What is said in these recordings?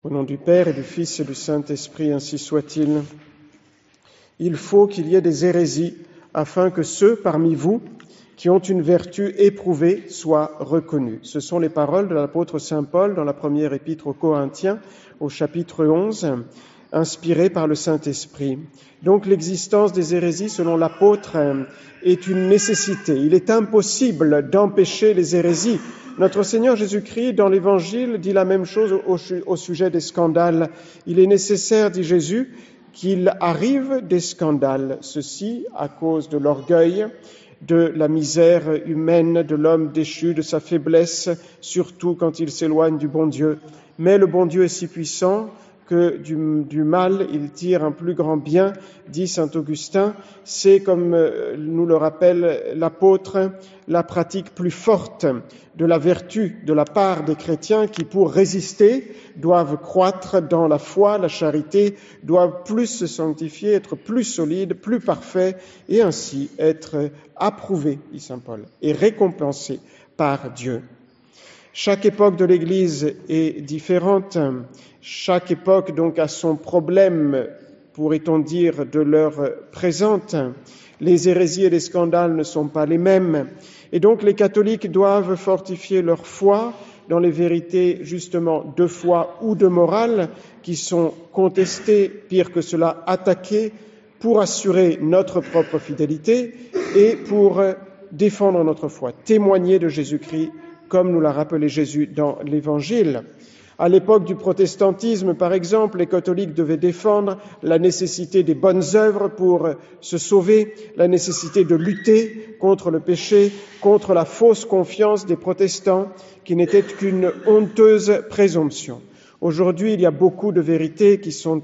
Au nom du Père et du Fils et du Saint-Esprit, ainsi soit-il. Il faut qu'il y ait des hérésies afin que ceux parmi vous qui ont une vertu éprouvée soient reconnus. Ce sont les paroles de l'apôtre Saint Paul dans la première épître aux Corinthiens, au chapitre 11, inspirées par le Saint-Esprit. Donc l'existence des hérésies, selon l'apôtre, est une nécessité. Il est impossible d'empêcher les hérésies. Notre Seigneur Jésus-Christ, dans l'Évangile, dit la même chose au sujet des scandales. Il est nécessaire, dit Jésus, qu'il arrive des scandales. Ceci à cause de l'orgueil, de la misère humaine, de l'homme déchu, de sa faiblesse, surtout quand il s'éloigne du bon Dieu. Mais le bon Dieu est si puissant que du mal, il tire un plus grand bien, dit saint Augustin. C'est, comme nous le rappelle l'apôtre, la pratique plus forte de la vertu de la part des chrétiens qui, pour résister, doivent croître dans la foi, la charité, doivent plus se sanctifier, être plus solides, plus parfaits, et ainsi être approuvés, dit saint Paul, et récompensés par Dieu. Chaque époque de l'Église est différente. Chaque époque, donc, a son problème, pourrait-on dire, de l'heure présente. Les hérésies et les scandales ne sont pas les mêmes. Et donc, les catholiques doivent fortifier leur foi dans les vérités, justement, de foi ou de morale, qui sont contestées, pire que cela, attaquées, pour assurer notre propre fidélité et pour défendre notre foi, témoigner de Jésus-Christ, comme nous l'a rappelé Jésus dans l'Évangile. À l'époque du protestantisme, par exemple, les catholiques devaient défendre la nécessité des bonnes œuvres pour se sauver, la nécessité de lutter contre le péché, contre la fausse confiance des protestants, qui n'était qu'une honteuse présomption. Aujourd'hui, il y a beaucoup de vérités qui sont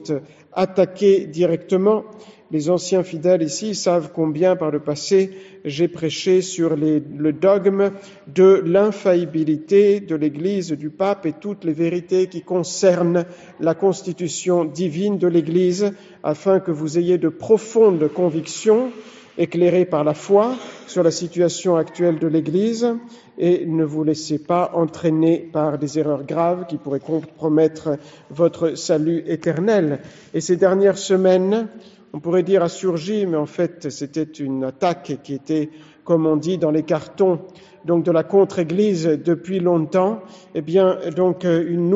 attaquées directement. Les anciens fidèles ici savent combien, par le passé, j'ai prêché sur le dogme de l'infaillibilité de l'Église, du pape et toutes les vérités qui concernent la constitution divine de l'Église, afin que vous ayez de profondes convictions éclairées par la foi sur la situation actuelle de l'Église et ne vous laissez pas entraîner par des erreurs graves qui pourraient compromettre votre salut éternel. Et ces dernières semaines, on pourrait dire a surgi, mais en fait c'était une attaque qui était, comme on dit dans les cartons, donc de la contre-église depuis longtemps, eh bien donc une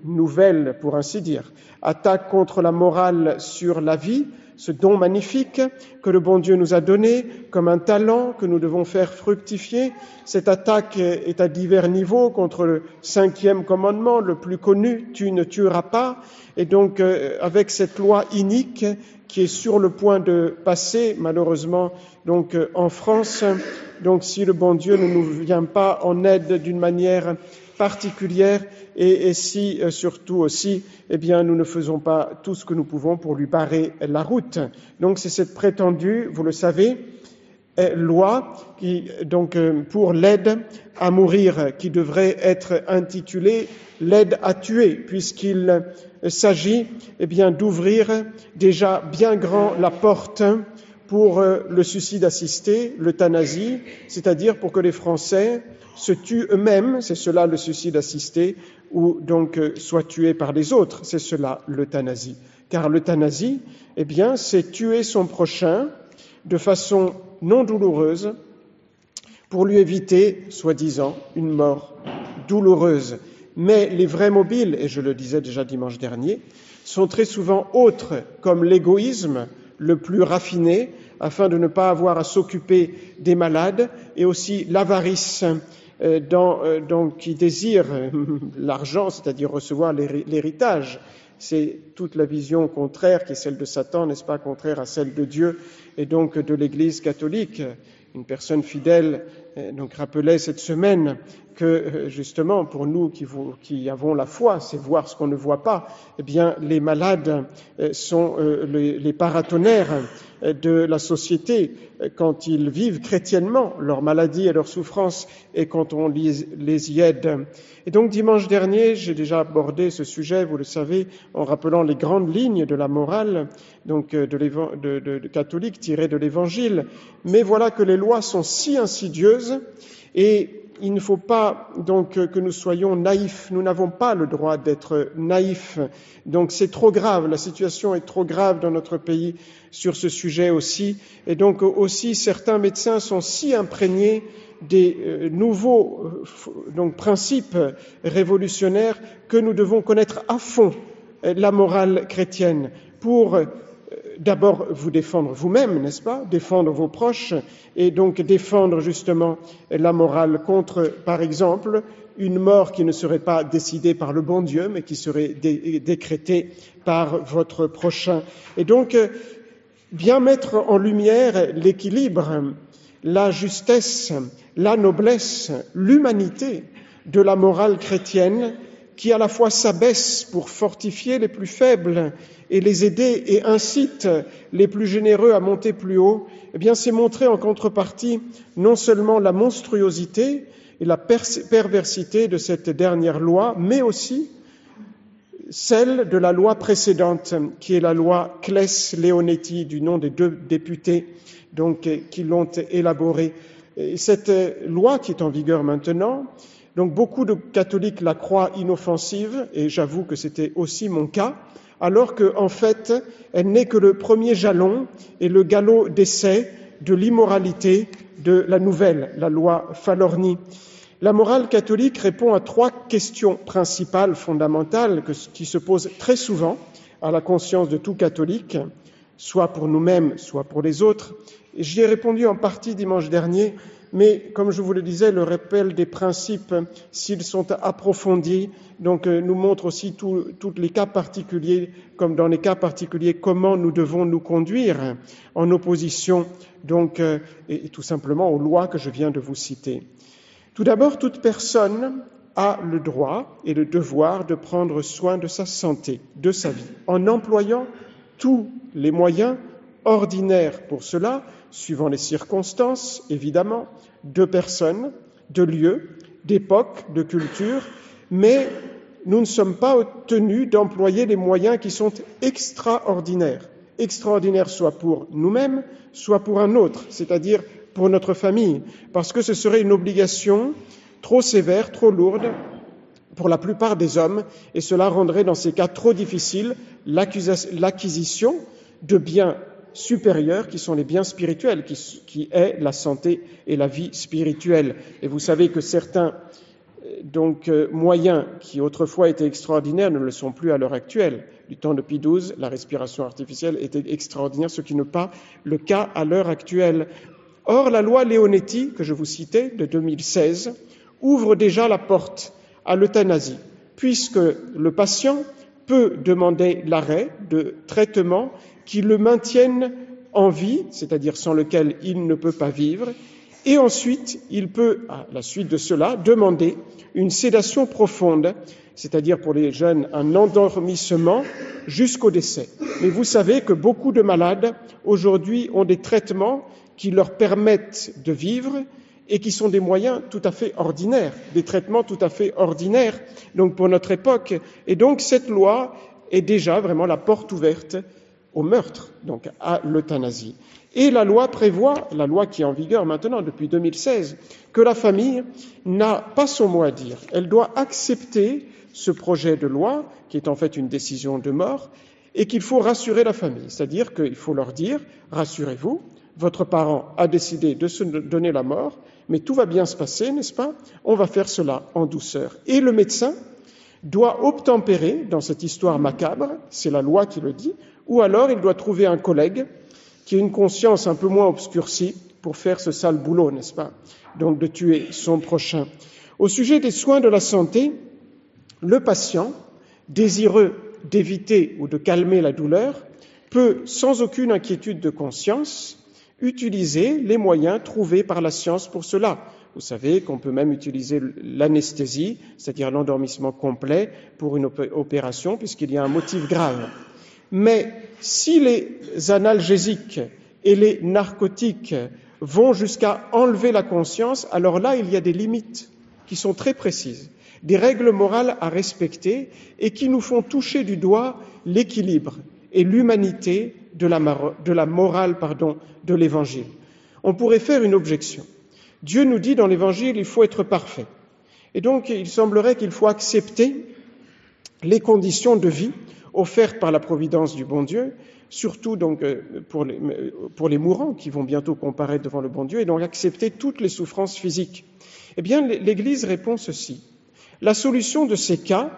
nouvelle, pour ainsi dire, attaque contre la morale sur la vie, ce don magnifique que le bon Dieu nous a donné comme un talent que nous devons faire fructifier. Cette attaque est à divers niveaux contre le 5e commandement, le plus connu, tu ne tueras pas, et donc avec cette loi inique qui est sur le point de passer, malheureusement, donc en France. Donc si le bon Dieu ne nous vient pas en aide d'une manière particulière et si surtout aussi, eh bien, nous ne faisons pas tout ce que nous pouvons pour lui barrer la route. Donc c'est cette prétendue, vous le savez, loi qui, donc, pour l'aide à mourir, qui devrait être intitulée l'aide à tuer, puisqu'il s'agit, eh bien, d'ouvrir déjà bien grand la porte pour le suicide assisté, l'euthanasie, c'est-à-dire pour que les Français se tuent eux-mêmes, c'est cela le suicide assisté, ou donc soient tués par les autres, c'est cela l'euthanasie. Car l'euthanasie, eh bien, c'est tuer son prochain de façon non douloureuse pour lui éviter, soi-disant, une mort douloureuse. Mais les vrais mobiles, et je le disais déjà dimanche dernier, sont très souvent autres, comme l'égoïsme le plus raffiné, afin de ne pas avoir à s'occuper des malades, et aussi l'avarice qui désire l'argent, c'est-à-dire recevoir l'héritage. C'est toute la vision contraire qui est celle de Satan, n'est-ce pas, contraire à celle de Dieu et donc de l'Église catholique. Une personne fidèle donc rappelait cette semaine que justement pour nous qui avons la foi, c'est voir ce qu'on ne voit pas, eh bien les malades sont les paratonnerres de la société quand ils vivent chrétiennement leur maladie et leur souffrance et quand on les y aide. Et donc dimanche dernier, j'ai déjà abordé ce sujet, vous le savez, en rappelant les grandes lignes de la morale donc de catholique tirées de l'Évangile. Mais voilà que les lois sont si insidieuses Et il ne faut pas donc que nous soyons naïfs. Nous n'avons pas le droit d'être naïfs. Donc c'est trop grave. La situation est trop grave dans notre pays sur ce sujet aussi. Et donc aussi certains médecins sont si imprégnés des nouveaux principes révolutionnaires que nous devons connaître à fond la morale chrétienne pour d'abord vous défendre vous-même, n'est-ce pas, défendre vos proches et donc défendre justement la morale contre, par exemple, une mort qui ne serait pas décidée par le bon Dieu, mais qui serait décrétée par votre prochain. Et donc, bien mettre en lumière l'équilibre, la justesse, la noblesse, l'humanité de la morale chrétienne qui à la fois s'abaisse pour fortifier les plus faibles et les aider et incite les plus généreux à monter plus haut, eh bien c'est montrer en contrepartie non seulement la monstruosité et la perversité de cette dernière loi, mais aussi celle de la loi précédente, qui est la loi Claes-Leonetti, du nom des 2 députés donc, qui l'ont élaborée. Et cette loi qui est en vigueur maintenant, donc beaucoup de catholiques la croient inoffensive, et j'avoue que c'était aussi mon cas, alors qu'en fait, elle n'est que le premier jalon et le galop d'essai de l'immoralité de la nouvelle, la loi Falorni. La morale catholique répond à 3 questions principales, fondamentales, qui se posent très souvent à la conscience de tout catholique, soit pour nous-mêmes, soit pour les autres. Et j'y ai répondu en partie dimanche dernier, mais comme je vous le disais, le rappel des principes, s'ils sont approfondis, donc nous montre aussi tous les cas particuliers, comme dans les cas particuliers, comment nous devons nous conduire en opposition, donc, et tout simplement aux lois que je viens de vous citer. Tout d'abord, toute personne a le droit et le devoir de prendre soin de sa santé, de sa vie, en employant tous les moyens ordinaires pour cela, suivant les circonstances, évidemment, de personnes, de lieux, d'époques, de cultures, mais nous ne sommes pas tenus d'employer les moyens qui sont extraordinaires. Extraordinaires soit pour nous-mêmes, soit pour un autre, c'est-à-dire pour notre famille, parce que ce serait une obligation trop sévère, trop lourde pour la plupart des hommes, et cela rendrait dans ces cas trop difficile l'acquisition de biens supérieurs qui sont les biens spirituels, qui est la santé et la vie spirituelle. Et vous savez que certains moyens qui autrefois étaient extraordinaires ne le sont plus à l'heure actuelle. Du temps de Pie XII, la respiration artificielle était extraordinaire, ce qui n'est pas le cas à l'heure actuelle. Or, la loi Leonetti, que je vous citais, de 2016, ouvre déjà la porte à l'euthanasie, puisque le patient peut demander l'arrêt de traitements qui le maintiennent en vie, c'est-à-dire sans lequel il ne peut pas vivre, et ensuite il peut, à la suite de cela, demander une sédation profonde, c'est-à-dire pour les jeunes un endormissement jusqu'au décès. Mais vous savez que beaucoup de malades aujourd'hui ont des traitements qui leur permettent de vivre et qui sont des moyens tout à fait ordinaires, des traitements tout à fait ordinaires donc pour notre époque. Et donc cette loi est déjà vraiment la porte ouverte au meurtre, donc à l'euthanasie. Et la loi prévoit, la loi qui est en vigueur maintenant depuis 2016, que la famille n'a pas son mot à dire. Elle doit accepter ce projet de loi, qui est en fait une décision de mort, et qu'il faut rassurer la famille. C'est-à-dire qu'il faut leur dire, rassurez-vous, votre parent a décidé de se donner la mort, mais tout va bien se passer, n'est-ce pas? On va faire cela en douceur. Et le médecin doit obtempérer dans cette histoire macabre, c'est la loi qui le dit, ou alors il doit trouver un collègue qui a une conscience un peu moins obscurcie pour faire ce sale boulot, n'est-ce pas? Donc de tuer son prochain. Au sujet des soins de la santé, le patient, désireux d'éviter ou de calmer la douleur, peut, sans aucune inquiétude de conscience, utiliser les moyens trouvés par la science pour cela. Vous savez qu'on peut même utiliser l'anesthésie, c'est-à-dire l'endormissement complet pour une opération, puisqu'il y a un motif grave. Mais si les analgésiques et les narcotiques vont jusqu'à enlever la conscience, alors là, il y a des limites qui sont très précises, des règles morales à respecter et qui nous font toucher du doigt l'équilibre et l'humanité de la morale de l'Évangile. On pourrait faire une objection. Dieu nous dit dans l'Évangile, il faut être parfait. Et donc, il semblerait qu'il faut accepter les conditions de vie offertes par la providence du bon Dieu, surtout donc pour les mourants qui vont bientôt comparaître devant le bon Dieu, et donc accepter toutes les souffrances physiques. Eh bien, l'Église répond ceci. La solution de ces cas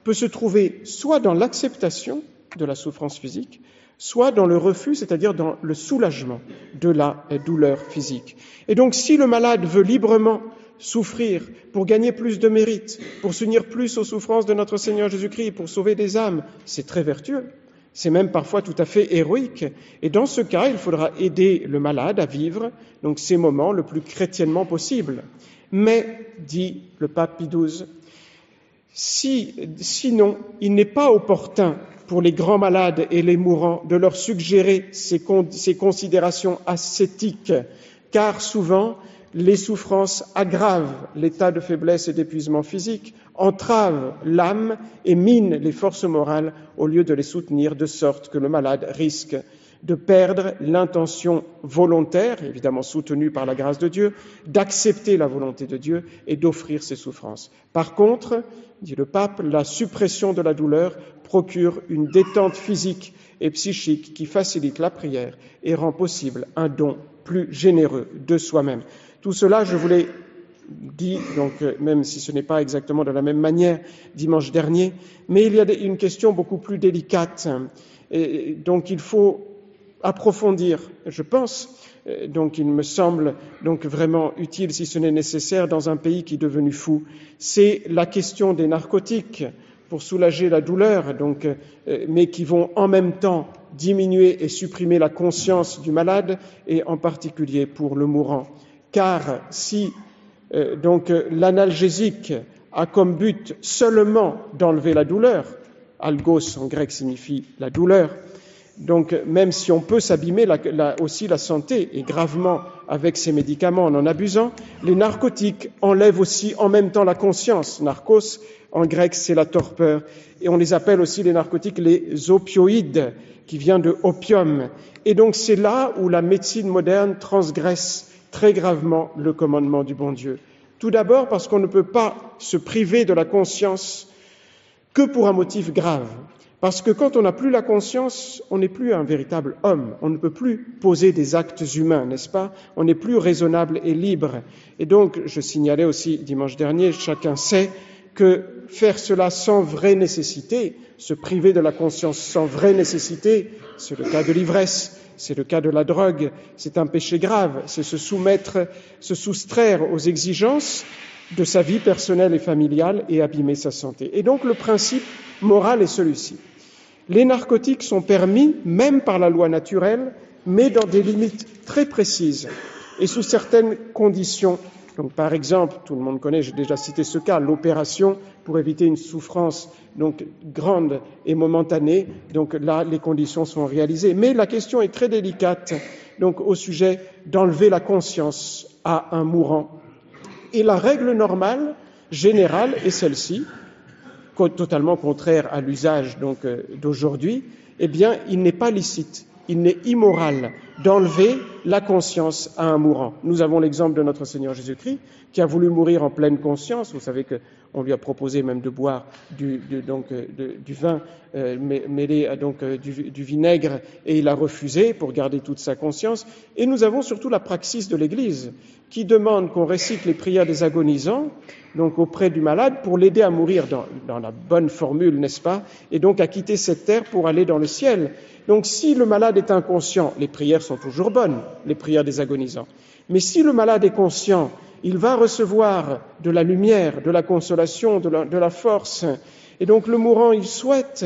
peut se trouver soit dans l'acceptation de la souffrance physique, soit dans le refus, c'est-à-dire dans le soulagement de la douleur physique. Et donc, si le malade veut librement souffrir pour gagner plus de mérite, pour s'unir plus aux souffrances de notre Seigneur Jésus-Christ, pour sauver des âmes, c'est très vertueux. C'est même parfois tout à fait héroïque. Et dans ce cas, il faudra aider le malade à vivre donc ces moments le plus chrétiennement possible. Mais, dit le pape Pie XII, sinon, il n'est pas opportun pour les grands malades et les mourants de leur suggérer ces considérations ascétiques, car souvent, les souffrances aggravent l'état de faiblesse et d'épuisement physique, entravent l'âme et minent les forces morales au lieu de les soutenir, de sorte que le malade risque de perdre l'intention volontaire, évidemment soutenue par la grâce de Dieu, d'accepter la volonté de Dieu et d'offrir ses souffrances. Par contre, dit le pape, la suppression de la douleur procure une détente physique et psychique qui facilite la prière et rend possible un don plus généreux de soi-même. Tout cela, je vous l'ai dit, donc, même si ce n'est pas exactement de la même manière dimanche dernier, mais il y a une question beaucoup plus délicate. Et donc il faut approfondir, je pense, donc il me semble donc vraiment utile, si ce n'est nécessaire, dans un pays qui est devenu fou. C'est la question des narcotiques pour soulager la douleur, donc, mais qui vont en même temps diminuer et supprimer la conscience du malade, et en particulier pour le mourant. Car si l'analgésique a comme but seulement d'enlever la douleur, algos en grec signifie la douleur, donc même si on peut s'abîmer aussi la santé, et gravement avec ces médicaments en abusant, les narcotiques enlèvent aussi en même temps la conscience. Narcos en grec c'est la torpeur, et on les appelle aussi les narcotiques les opioïdes, qui vient de opium. Et donc c'est là où la médecine moderne transgresse très gravement le commandement du bon Dieu. Tout d'abord parce qu'on ne peut pas se priver de la conscience que pour un motif grave. Parce que quand on n'a plus la conscience, on n'est plus un véritable homme. On ne peut plus poser des actes humains, n'est-ce pas? On n'est plus raisonnable et libre. Et donc, je signalais aussi dimanche dernier, chacun sait que faire cela sans vraie nécessité, se priver de la conscience sans vraie nécessité, c'est le cas de l'ivresse, c'est le cas de la drogue, c'est un péché grave, c'est se soustraire aux exigences de sa vie personnelle et familiale et abîmer sa santé. Et donc le principe moral est celui-ci. Les narcotiques sont permis, même par la loi naturelle, mais dans des limites très précises et sous certaines conditions. Donc, par exemple, tout le monde connaît, j'ai déjà cité ce cas, l'opération pour éviter une souffrance donc grande et momentanée. Donc là, les conditions sont réalisées. Mais la question est très délicate donc au sujet d'enlever la conscience à un mourant. Et la règle normale, générale, est celle-ci, totalement contraire à l'usage donc d'aujourd'hui. Eh bien, il n'est pas licite, il n'est immoral d'enlever la conscience à un mourant. Nous avons l'exemple de notre Seigneur Jésus-Christ qui a voulu mourir en pleine conscience. Vous savez qu'on lui a proposé même de boire du vin mêlé du vinaigre, et il a refusé pour garder toute sa conscience. Et nous avons surtout la praxis de l'Église qui demande qu'on récite les prières des agonisants donc auprès du malade pour l'aider à mourir dans la bonne formule, n'est-ce pas, et donc à quitter cette terre pour aller dans le ciel. Donc si le malade est inconscient, les prières sont toujours bonnes, les prières des agonisants. Mais si le malade est conscient, il va recevoir de la lumière, de la consolation, de la force. Et donc le mourant, il souhaite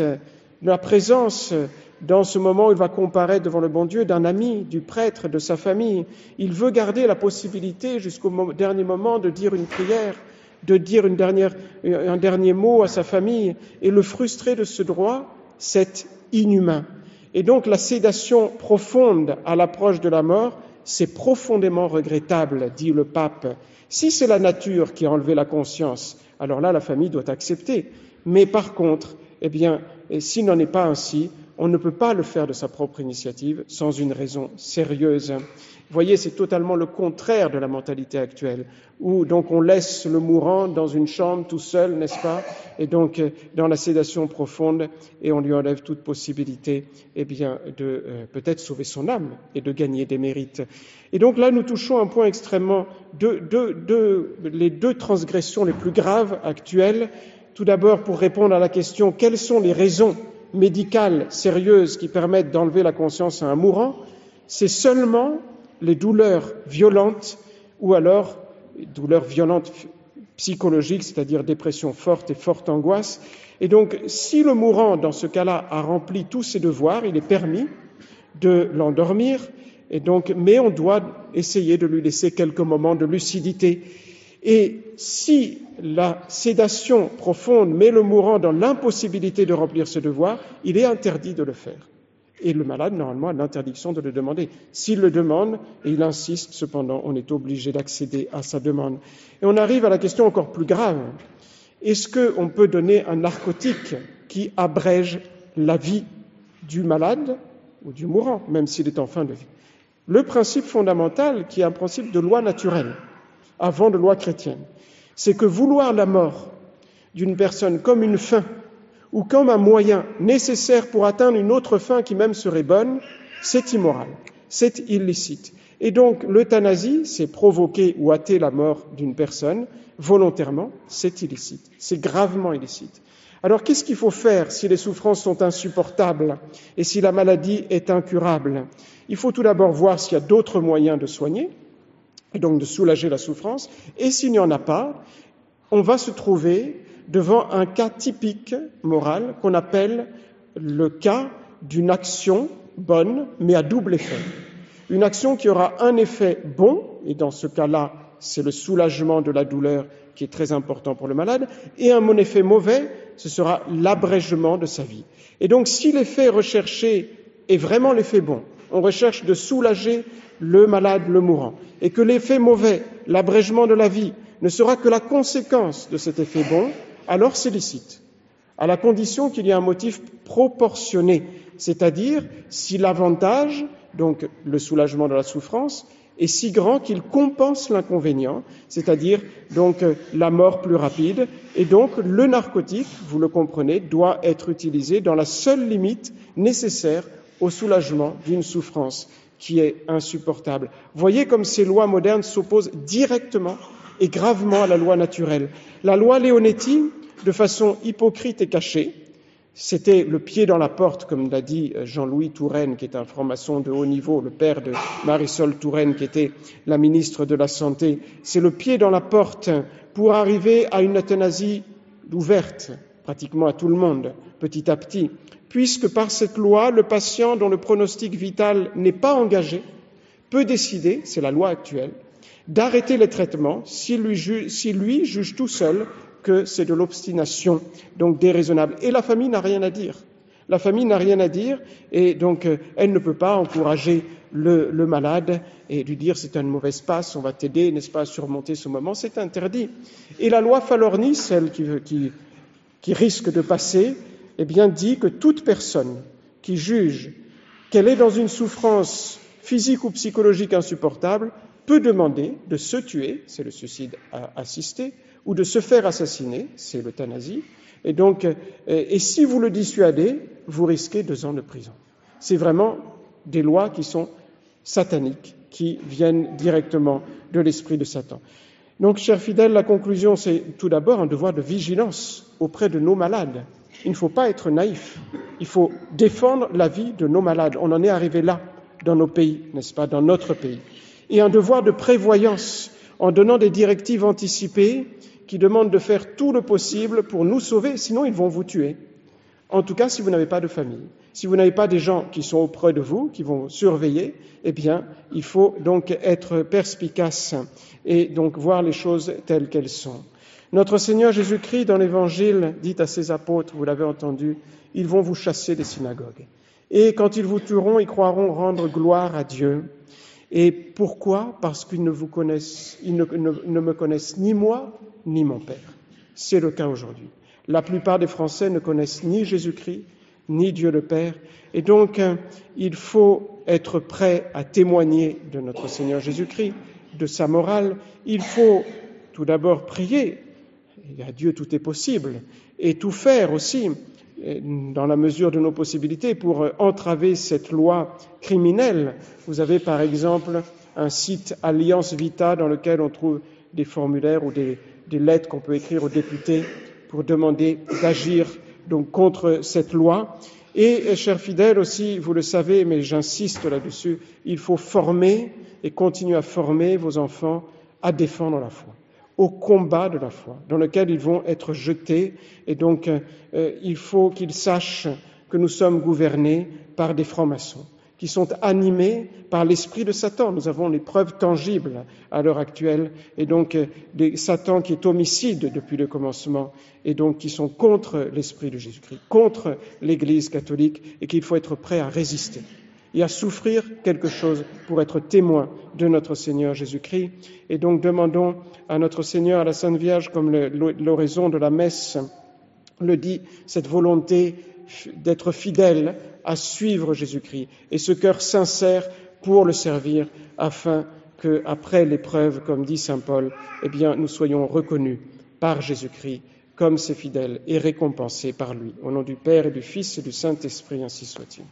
la présence dans ce moment où il va comparaître devant le bon Dieu d'un ami, du prêtre, de sa famille. Il veut garder la possibilité jusqu'au dernier moment de dire une prière, de dire un dernier mot à sa famille. Et le frustrer de ce droit, c'est inhumain. Et donc la sédation profonde à l'approche de la mort, c'est profondément regrettable, dit le pape. Si c'est la nature qui a enlevé la conscience, alors là, la famille doit accepter. Mais par contre, eh bien, s'il n'en est pas ainsi, on ne peut pas le faire de sa propre initiative sans une raison sérieuse. Vous voyez, c'est totalement le contraire de la mentalité actuelle, où donc on laisse le mourant dans une chambre tout seul, n'est-ce pas, et donc dans la sédation profonde, et on lui enlève toute possibilité, de peut-être sauver son âme et de gagner des mérites. Et donc là, nous touchons un point extrêmement les deux transgressions les plus graves actuelles. Tout d'abord, pour répondre à la question, quelles sont les raisons médicales sérieuses qui permettent d'enlever la conscience à un mourant? C'est seulement les douleurs violentes ou alors douleurs violentes psychologiques, c'est-à-dire dépression forte et forte angoisse. Et donc, si le mourant, dans ce cas-là, a rempli tous ses devoirs, il est permis de l'endormir, et donc, mais on doit essayer de lui laisser quelques moments de lucidité. Et si la sédation profonde met le mourant dans l'impossibilité de remplir ce devoir, il est interdit de le faire. Et le malade, normalement, a l'interdiction de le demander. S'il le demande, et il insiste, cependant, on est obligé d'accéder à sa demande. Et on arrive à la question encore plus grave. Est-ce qu'on peut donner un narcotique qui abrège la vie du malade ou du mourant, même s'il est en fin de vie? Le principe fondamental, qui est un principe de loi naturelle, avant de loi chrétienne, c'est que vouloir la mort d'une personne comme une fin ou comme un moyen nécessaire pour atteindre une autre fin qui même serait bonne, c'est immoral, c'est illicite. Et donc l'euthanasie, c'est provoquer ou hâter la mort d'une personne volontairement, c'est illicite, c'est gravement illicite. Alors qu'est-ce qu'il faut faire si les souffrances sont insupportables et si la maladie est incurable? Il faut tout d'abord voir s'il y a d'autres moyens de soigner, et donc de soulager la souffrance, et s'il n'y en a pas, on va se trouver devant un cas typique moral qu'on appelle le cas d'une action bonne, mais à double effet. Une action qui aura un effet bon, et dans ce cas-là, c'est le soulagement de la douleur qui est très important pour le malade, et un effet mauvais, ce sera l'abrègement de sa vie. Et donc, si l'effet recherché est vraiment l'effet bon, on recherche de soulager le malade, le mourant, et que l'effet mauvais, l'abrègement de la vie, ne sera que la conséquence de cet effet bon, alors c'est licite, à la condition qu'il y ait un motif proportionné, c'est-à-dire si l'avantage, donc le soulagement de la souffrance, est si grand qu'il compense l'inconvénient, c'est-à-dire donc la mort plus rapide, et donc le narcotique, vous le comprenez, doit être utilisé dans la seule limite nécessaire au soulagement d'une souffrance qui est insupportable. Voyez comme ces lois modernes s'opposent directement et gravement à la loi naturelle. La loi Leonetti, de façon hypocrite et cachée, c'était le pied dans la porte, comme l'a dit Jean-Louis Touraine, qui est un franc-maçon de haut niveau, le père de Marisol Touraine, qui était la ministre de la Santé. C'est le pied dans la porte pour arriver à une euthanasie ouverte, pratiquement à tout le monde, petit à petit, puisque par cette loi, le patient dont le pronostic vital n'est pas engagé peut décider, c'est la loi actuelle, d'arrêter les traitements s'il lui juge tout seul que c'est de l'obstination, donc déraisonnable. Et la famille n'a rien à dire. La famille n'a rien à dire et donc elle ne peut pas encourager le malade et lui dire c'est une mauvaise passe, on va t'aider, n'est-ce pas, à surmonter ce moment, c'est interdit. Et la loi Falorni, celle qui risque de passer, eh bien dit que toute personne qui juge qu'elle est dans une souffrance physique ou psychologique insupportable peut demander de se tuer, c'est le suicide assisté, ou de se faire assassiner, c'est l'euthanasie, et donc, et si vous le dissuadez, vous risquez 2 ans de prison. C'est vraiment des lois qui sont sataniques, qui viennent directement de l'esprit de Satan. Donc, chers fidèles, la conclusion, c'est tout d'abord un devoir de vigilance auprès de nos malades. Il ne faut pas être naïf, il faut défendre la vie de nos malades. On en est arrivé là, dans nos pays, n'est-ce pas, dans notre pays. Et un devoir de prévoyance, en donnant des directives anticipées qui demandent de faire tout le possible pour nous sauver, sinon ils vont vous tuer. En tout cas, si vous n'avez pas de famille, si vous n'avez pas des gens qui sont auprès de vous, qui vont surveiller, eh bien, il faut donc être perspicace et donc voir les choses telles qu'elles sont. Notre Seigneur Jésus-Christ, dans l'Évangile, dit à ses apôtres, vous l'avez entendu, ils vont vous chasser des synagogues. Et quand ils vous tueront, ils croiront rendre gloire à Dieu. Et pourquoi ? Parce qu'ils ne vous connaissent, ils ne me connaissent ni moi, ni mon Père. C'est le cas aujourd'hui. La plupart des Français ne connaissent ni Jésus-Christ, ni Dieu le Père. Et donc, il faut être prêt à témoigner de notre Seigneur Jésus-Christ, de sa morale. Il faut tout d'abord prier. Et à Dieu, tout est possible. Et tout faire aussi, dans la mesure de nos possibilités, pour entraver cette loi criminelle. Vous avez par exemple un site Alliance Vita dans lequel on trouve des formulaires ou des lettres qu'on peut écrire aux députés pour demander d'agir donc contre cette loi. Et, chers fidèles, aussi, vous le savez, mais j'insiste là-dessus, il faut former et continuer à former vos enfants à défendre la foi, au combat de la foi, dans lequel ils vont être jetés. Et donc, il faut qu'ils sachent que nous sommes gouvernés par des francs-maçons, qui sont animés par l'esprit de Satan. Nous avons les preuves tangibles à l'heure actuelle, et donc Satan qui est homicide depuis le commencement, et donc qui sont contre l'esprit de Jésus-Christ, contre l'Église catholique, et qu'il faut être prêt à résister et à souffrir quelque chose pour être témoin de notre Seigneur Jésus-Christ. Et donc demandons à notre Seigneur, à la Sainte Vierge, comme l'oraison de la messe le dit, cette volonté d'être fidèle à suivre Jésus-Christ et ce cœur sincère pour le servir, afin qu'après l'épreuve, comme dit saint Paul, nous soyons reconnus par Jésus-Christ comme ses fidèles et récompensés par lui. Au nom du Père et du Fils et du Saint-Esprit, ainsi soit-il.